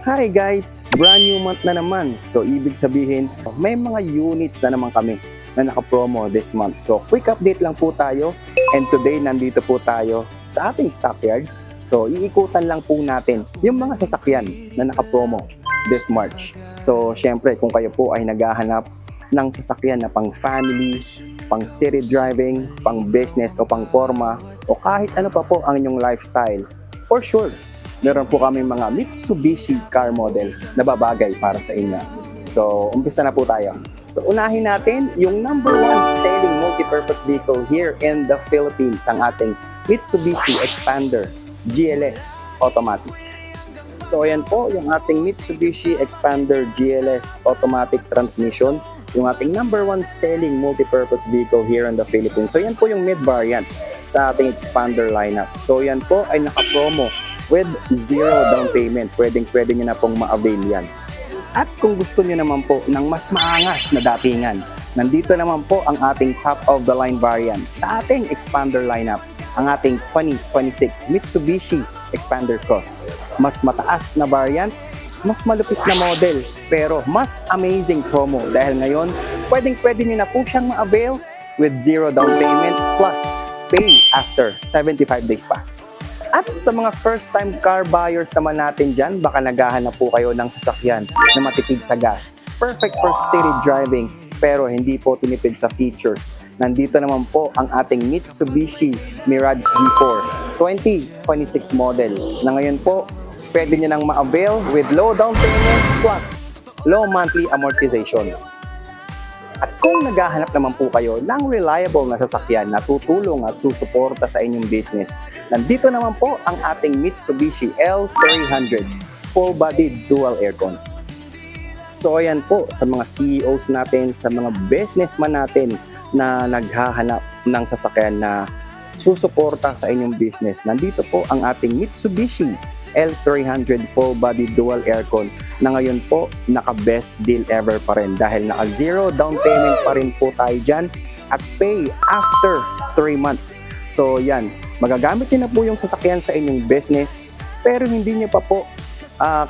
Hi guys! Brand new month na naman. So ibig sabihin, may mga units na naman kami na naka-promo this month. So quick update lang po tayo. And today nandito po tayo sa ating stockyard. So iikutan lang po natin yung mga sasakyan na naka-promo this March. So syempre kung kayo po ay naghahanap ng sasakyan na pang family, pang city driving, pang business o pang forma o kahit ano pa po ang inyong lifestyle, for sure meron po kami mga Mitsubishi car models na babagay para sa inyo. So, umpisa na po tayo. So, unahin natin yung number 1 selling multipurpose vehicle here in the Philippines, ang ating Mitsubishi Expander GLS Automatic. So, ayan po yung ating Mitsubishi Expander GLS Automatic Transmission, yung ating number 1 selling multipurpose vehicle here in the Philippines. So, yan po yung mid-variant sa ating Expander lineup. So, yan po ay naka-promo with zero down payment. Pwede nyo na pong ma-avail yan. At kung gusto nyo naman po ng mas maangas na datingan, nandito naman po ang ating top of the line variant sa ating Expander lineup, ang ating 2026 Mitsubishi Expander Cross. Mas mataas na variant, mas malupit na model, pero mas amazing promo dahil ngayon, pwede nyo na po siyang ma-avail with zero down payment plus pay after 75 days pa. At sa mga first-time car buyers naman natin dyan, baka naghahanap po kayo ng sasakyan na matipid sa gas. Perfect for city driving, pero hindi po tinipid sa features. Nandito naman po ang ating Mitsubishi Mirage G4 2026 model na ngayon po, pwede nyo nang ma-avail with low down payment plus low monthly amortization. At kung naghahanap naman po kayo ng reliable na sasakyan na tutulong at susuporta sa inyong business, nandito naman po ang ating Mitsubishi L300 full-bodied dual aircon. So ayan po sa mga CEOs natin, sa mga businessman natin na naghahanap ng sasakyan na susuporta sa inyong business, nandito po ang ating Mitsubishi L300 full-body dual aircon na ngayon po naka-best deal ever pa rin dahil naka-zero down payment pa rin po tayo dyan at pay after 3 months. So yan, magagamit nyo na po yung sasakyan sa inyong business pero hindi nyo pa po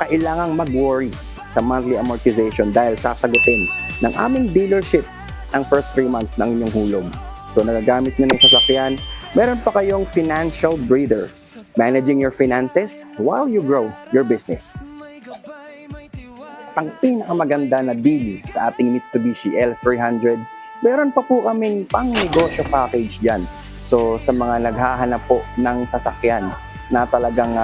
kailangang mag-worry sa monthly amortization dahil sasagutin ng aming dealership ang first 3 months ng inyong hulog. So nagagamit nyo na yung sasakyan, meron pa kayong financial breather, managing your finances while you grow your business. Ang pinakamaganda na deal sa ating Mitsubishi L300, meron pa po kaming pang negosyo package dyan. So sa mga naghahanap po ng sasakyan na talagang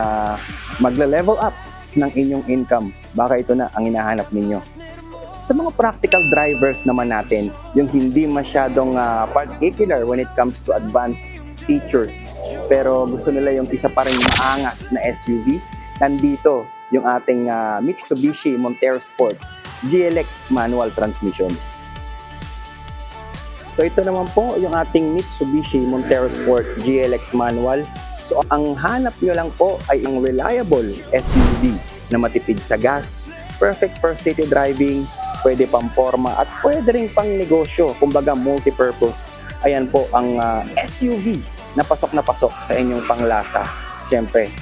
magle-level up ng inyong income, baka ito na ang hinahanap ninyo. Sa mga practical drivers naman natin, yung hindi masyadong particular when it comes to advanced features, pero gusto nila yung isa pa rin maangas na SUV, nandito yung ating Mitsubishi Montero Sport GLX manual transmission. So ito naman po yung ating Mitsubishi Montero Sport GLX manual. So ang hanap nyo lang po ay ang reliable SUV na matipid sa gas, perfect for city driving, pwede pang forma at pwede rin pang negosyo, kumbaga multipurpose. Ayan po ang SUV na pasok sa inyong panglasa. Siyempre,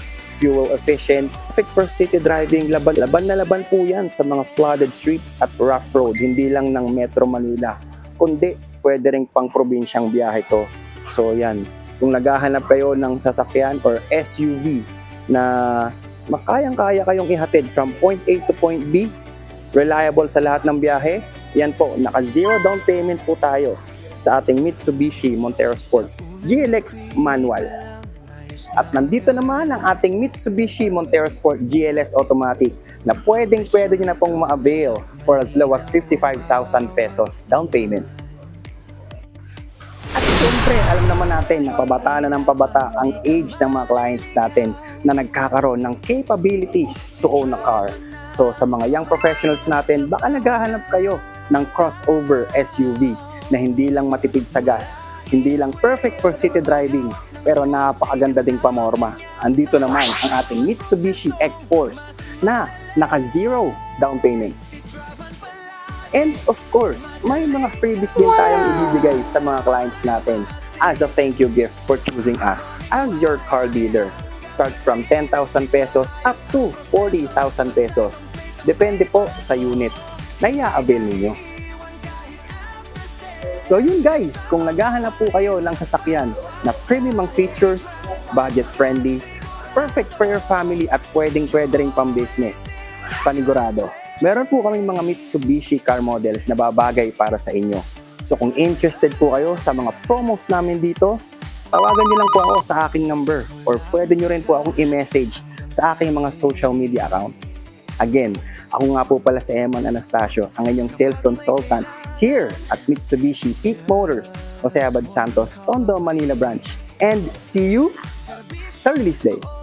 fuel efficient, perfect for city driving, laban na laban po yan sa mga flooded streets at rough road, hindi lang ng Metro Manila, kundi pwede rin pang probinsyang biyahe to. So yan, kung naghahanap kayo ng sasakyan or SUV na makayang-kaya kayong ihatid from point A to point B, reliable sa lahat ng biyahe, yan po, naka-zero down payment po tayo sa ating Mitsubishi Montero Sport GLX manual. At nandito naman ang ating Mitsubishi Montero Sport GLS Automatic na pwede nyo na pong ma-avail for as low as 55,000 pesos down payment. At siyempre, alam naman natin na pabata na ng pabata ang age ng mga clients natin na nagkakaroon ng capabilities to own a car. So sa mga young professionals natin, baka naghahanap kayo ng crossover SUV na hindi lang matipid sa gas, hindi lang perfect for city driving, pero napakaganda ding pamorma. Andito naman ang ating Mitsubishi X-Force na naka-zero down payment. And of course, may mga freebies din tayong ibibigay sa mga clients natin as a thank you gift for choosing us as your car dealer. starts from 10,000 pesos up to 40,000 pesos. Depende po sa unit na i-avail ninyo. So yun guys, kung naghahanap po kayo ng sasakyan na premium ang features, budget friendly, perfect for your family at pwede rin pang business, panigurado. Meron po kaming mga Mitsubishi car models na babagay para sa inyo. So kung interested po kayo sa mga promos namin dito, tawagan niyo lang po ako sa aking number or pwede niyo rin po akong i-message sa aking mga social media accounts. Again, ako nga po pala si Eman Anastasio, ang inyong sales consultant here at Mitsubishi Peak Motors, Jose Abad Santos, Tondo, Manila branch. And see you sa release day.